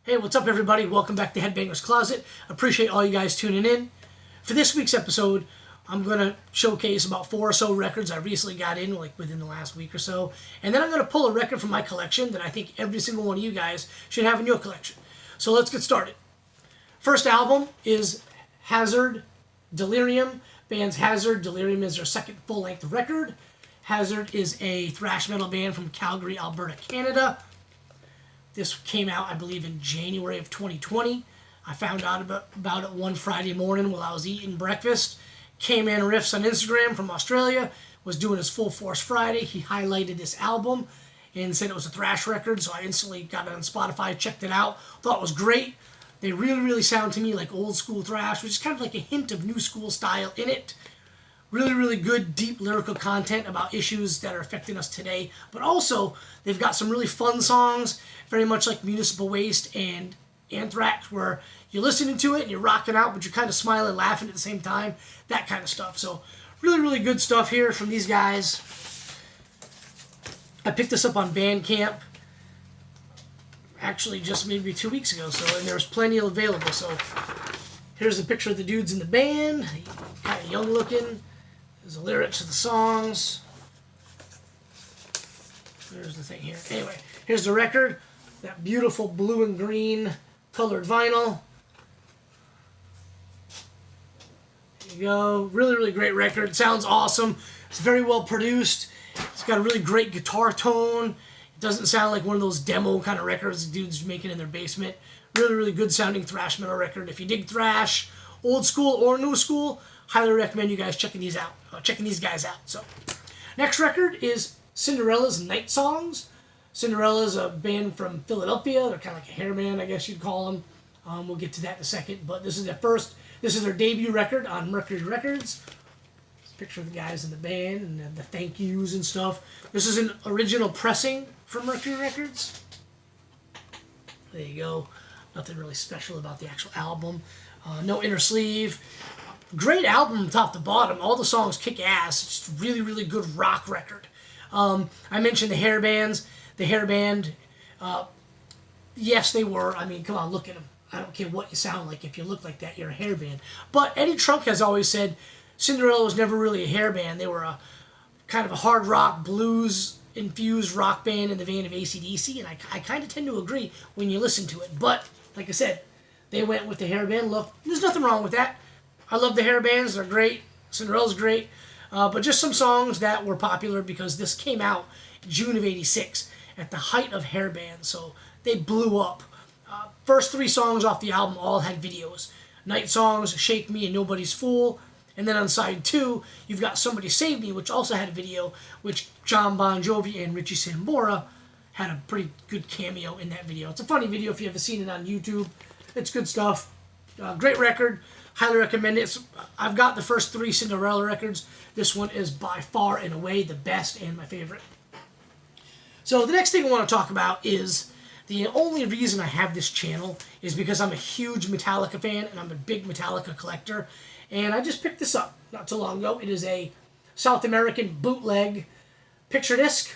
Hey, what's up everybody? Welcome back to Headbangers Closet. Appreciate all you guys tuning in. For this week's episode, I'm going to showcase about 4 or so records I recently got in, like within the last week or so. And then I'm going to pull a record from my collection that I think every single one of you guys should have in your collection. So let's get started. First album is Hazard, Delirium. Band's Hazard. Delirium is their second full-length record. Hazard is a thrash metal band from Calgary, Alberta, Canada. This came out, I believe, in January of 2020. I found out about it one Friday morning while I was eating breakfast. K-Man Riffs on Instagram from Australia was doing his Full Force Friday. He highlighted this album and said it was a thrash record, so I instantly got it on Spotify, checked it out, thought it was great. They really sound to me like old school thrash, which is kind of like a hint of new school style in it. Really good, deep lyrical content about issues that are affecting us today. But also, they've got some really fun songs, very much like Municipal Waste and Anthrax, where you're listening to it and you're rocking out, but you're kind of smiling, laughing at the same time, that kind of stuff. So, really good stuff here from these guys. I picked this up on Bandcamp, actually just maybe 2 weeks ago, and there's plenty available. So, here's a picture of the dudes in the band, kind of young looking. There's the lyrics of the songs. There's the thing here. Anyway, here's the record. That beautiful blue and green colored vinyl. There you go. Really great record. Sounds awesome. It's very well produced. It's got a really great guitar tone. It doesn't sound like one of those demo kind of records dudes making in their basement. Really good sounding thrash metal record. If you dig thrash, old school or new school, highly recommend you guys checking these guys out. So, next record is Cinderella's Night Songs. Cinderella's a band from Philadelphia. They're kind of like a hair band, I guess you'd call them. We'll get to that in a second. But this is their debut record on Mercury Records. There's a picture of the guys in the band and the thank yous and stuff. This is an original pressing from Mercury Records. There you go. Nothing really special about the actual album. No inner sleeve. Great album from top to bottom. All the songs kick ass. It's just really good rock record. I mentioned the hair bands. The hair band, yes, they were. I mean, come on, look at them. I don't care what you sound like. If you look like that, you're a hair band. But Eddie Trunk has always said Cinderella was never really a hair band. They were a kind of a hard rock, blues-infused rock band in the vein of AC/DC, and I kind of tend to agree when you listen to it. But, like I said, they went with the hair band look. There's nothing wrong with that. I love the hair bands. They're great. Cinderella's great. But just some songs that were popular because this came out June of '86 at the height of hair bands, so they blew up. First 3 songs off the album all had videos. Night Songs, Shake Me, and Nobody's Fool. And then on side 2, you've got Somebody Save Me, which also had a video, which John Bon Jovi and Richie Sambora had a pretty good cameo in that video. It's a funny video if you haven't seen it on YouTube. It's good stuff. Great record. Highly recommend it. I've got the first 3 Cinderella records. This one is by far and away the best and my favorite. So the next thing I want to talk about is the only reason I have this channel is because I'm a huge Metallica fan and I'm a big Metallica collector. And I just picked this up not too long ago. It is a South American bootleg picture disc.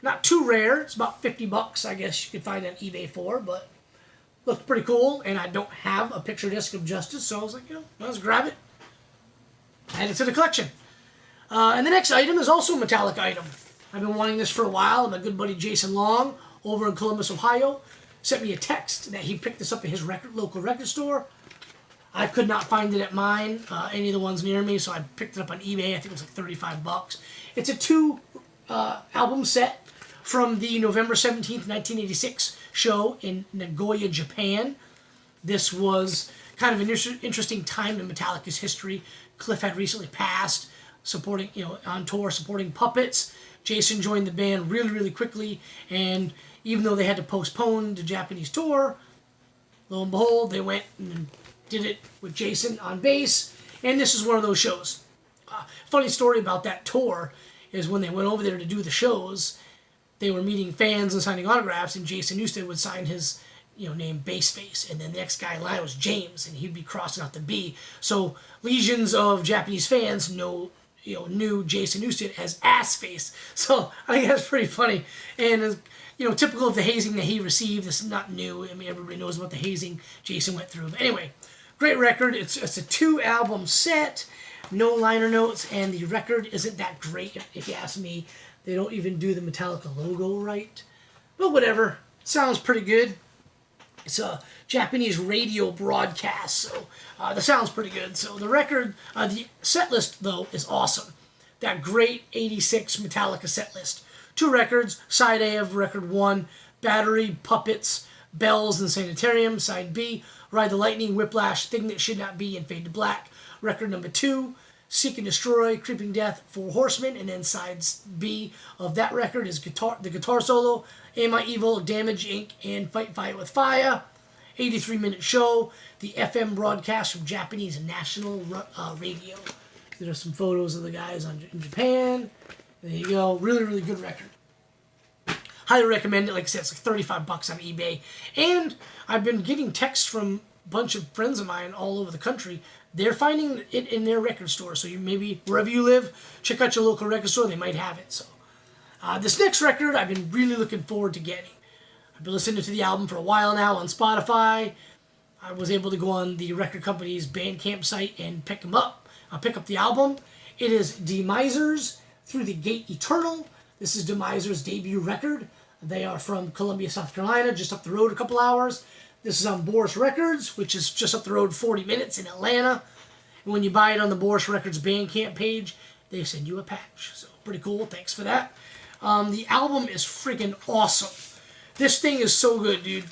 Not too rare. It's about $50, I guess you could find it on eBay for, but looked pretty cool, and I don't have a picture disc of Justice, so I was like, let's grab it. Add it to the collection. And the next item is also a Metallica item. I've been wanting this for a while, and my good buddy Jason Long over in Columbus, Ohio, sent me a text that he picked this up at his local record store. I could not find it at mine, any of the ones near me, so I picked it up on eBay. I think it was like $35. It's a 2 album set from the November 17th, 1986 show in Nagoya, Japan. This was kind of an interesting time in Metallica's history. Cliff had recently passed, on tour, supporting Puppets. Jason joined the band really quickly, and even though they had to postpone the Japanese tour, lo and behold, they went and did it with Jason on bass, and this is one of those shows. Funny story about that tour is when they went over there to do the shows, they were meeting fans and signing autographs, and Jason Newsted would sign his name Bassface, and then the next guy in line was James, and he'd be crossing out the B. So legions of Japanese fans knew Jason Newsted as Assface. So I think that's pretty funny. And typical of the hazing that he received. This is not new. I mean, everybody knows about the hazing Jason went through. But anyway, great record. It's a 2-album set, no liner notes, and the record isn't that great, if you ask me. They don't even do the Metallica logo right. But whatever. Sounds pretty good. It's a Japanese radio broadcast, so the sound's pretty good. So the record, the set list, though, is awesome. That great 86 Metallica set list. 2 records. Side A of record 1, Battery, Puppets, Bells, and Sanitarium. Side B, Ride the Lightning, Whiplash, Thing That Should Not Be, and Fade to Black. Record number 2, Seek and Destroy, Creeping Death, 4 Horsemen. And then side B of that record is the guitar solo, Am I Evil, Damage Inc., and Fight Fire with Fire. 83-minute show, the FM broadcast from Japanese national radio. There are some photos of the guys in Japan. There you go. Really, really good record. Highly recommend it. Like I said, it's like $35 on eBay. And I've been getting texts from a bunch of friends of mine all over the country. They're finding it in their record store. So you maybe, wherever you live, check out your local record store. They might have it. So this next record, I've been really looking forward to getting. I've been listening to the album for a while now on Spotify. I was able to go on the record company's Bandcamp site and pick up the album. It is Demisers, Through the Gate Eternal. This is Demisers' debut record. They are from Columbia, South Carolina, just up the road a couple hours. This is on Boris Records, which is just up the road 40 minutes in Atlanta. And when you buy it on the Boris Records Bandcamp page, they send you a patch. So pretty cool. Thanks for that. The album is freaking awesome. This thing is so good, dude.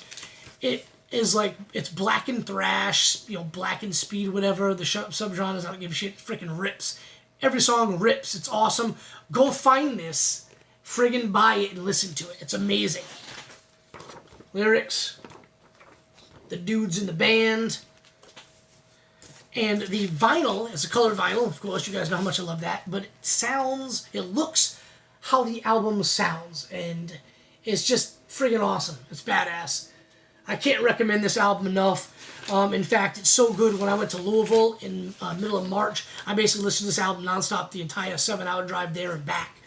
It is like, it's black and thrash, black and speed, whatever. The subgenres, I don't give a shit. It freaking rips. Every song rips. It's awesome. Go find this. Friggin' buy it and listen to it. It's amazing. Lyrics. The dudes in the band. And the vinyl is a colored vinyl. Of course, you guys know how much I love that. But it looks how the album sounds. And it's just friggin' awesome. It's badass. I can't recommend this album enough. In fact, it's so good. When I went to Louisville in middle of March, I basically listened to this album nonstop the entire 7-hour drive there and back.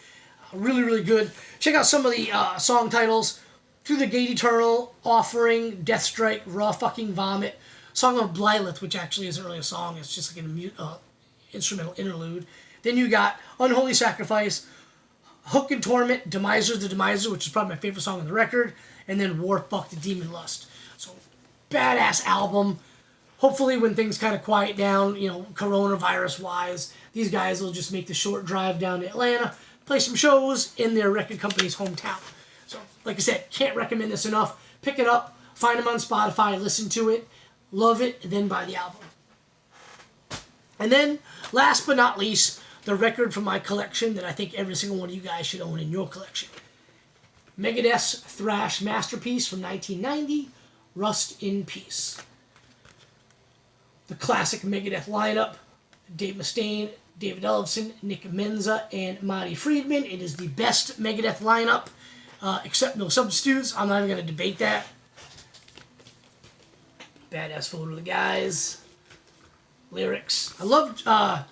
Really, really good. Check out some of the song titles. Through the Gate Eternal, Offering, Death Strike, Raw Fucking Vomit, Song of Blyleth, which actually isn't really a song. It's just like an instrumental interlude. Then you got Unholy Sacrifice, Hook and Torment, Demiser the Demiser, which is probably my favorite song on the record, and then War Fuck the Demon Lust. So, badass album. Hopefully when things kind of quiet down, coronavirus-wise, these guys will just make the short drive down to Atlanta, play some shows in their record company's hometown. So, like I said, can't recommend this enough. Pick it up, find them on Spotify, listen to it, love it, and then buy the album. And then, last but not least, the record from my collection that I think every single one of you guys should own in your collection. Megadeth's thrash masterpiece from 1990, Rust in Peace. The classic Megadeth lineup, Dave Mustaine, David Ellefson, Nick Menza, and Marty Friedman. It is the best Megadeth lineup, except no substitutes. I'm not even going to debate that. Badass photo of the guys. Lyrics. I love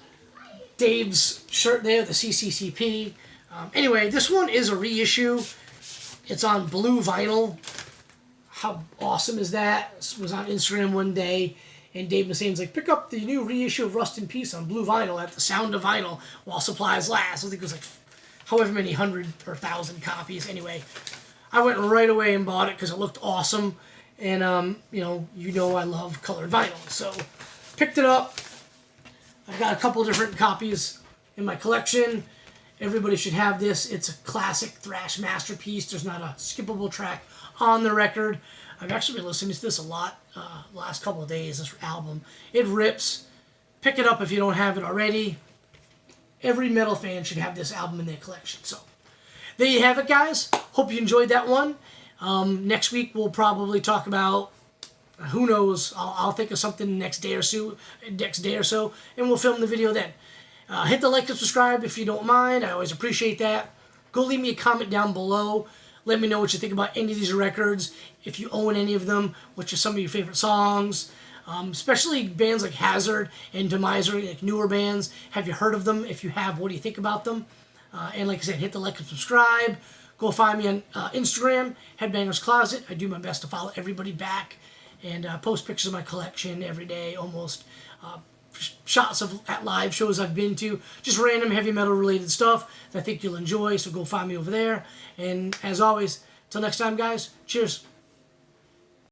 Dave's shirt there, the CCCP. Anyway, this one is a reissue. It's on blue vinyl. How awesome is that? This was on Instagram one day, and Dave Mustaine's like, pick up the new reissue of Rust in Peace on blue vinyl at the Sound of Vinyl while supplies last. I think it was like however many 100 or 1,000 copies. Anyway, I went right away and bought it because it looked awesome. And, I love colored vinyl. So, picked it up. I've got a couple different copies in my collection. Everybody should have this. It's a classic thrash masterpiece. There's not a skippable track on the record. I've actually been listening to this a lot last couple of days, this album. It rips. Pick it up if you don't have it already. Every metal fan should have this album in their collection. So, there you have it, guys. Hope you enjoyed that one. Next week, we'll probably talk about, who knows, I'll think of something next day or so, and we'll film the video then. Hit the like and subscribe if you don't mind. I always appreciate that. Go leave me a comment down below. Let me know what you think about any of these records. If you own any of them, which are some of your favorite songs. Especially bands like Hazard and Demiser, like newer bands. Have you heard of them? If you have, what do you think about them? And like I said, hit the like and subscribe. Go find me on Instagram, Headbangers Closet. I do my best to follow everybody back and post pictures of my collection every day, almost. Shots of at live shows I've been to, just random heavy metal related stuff that I think you'll enjoy. So go find me over there. And as always, till next time, guys. Cheers.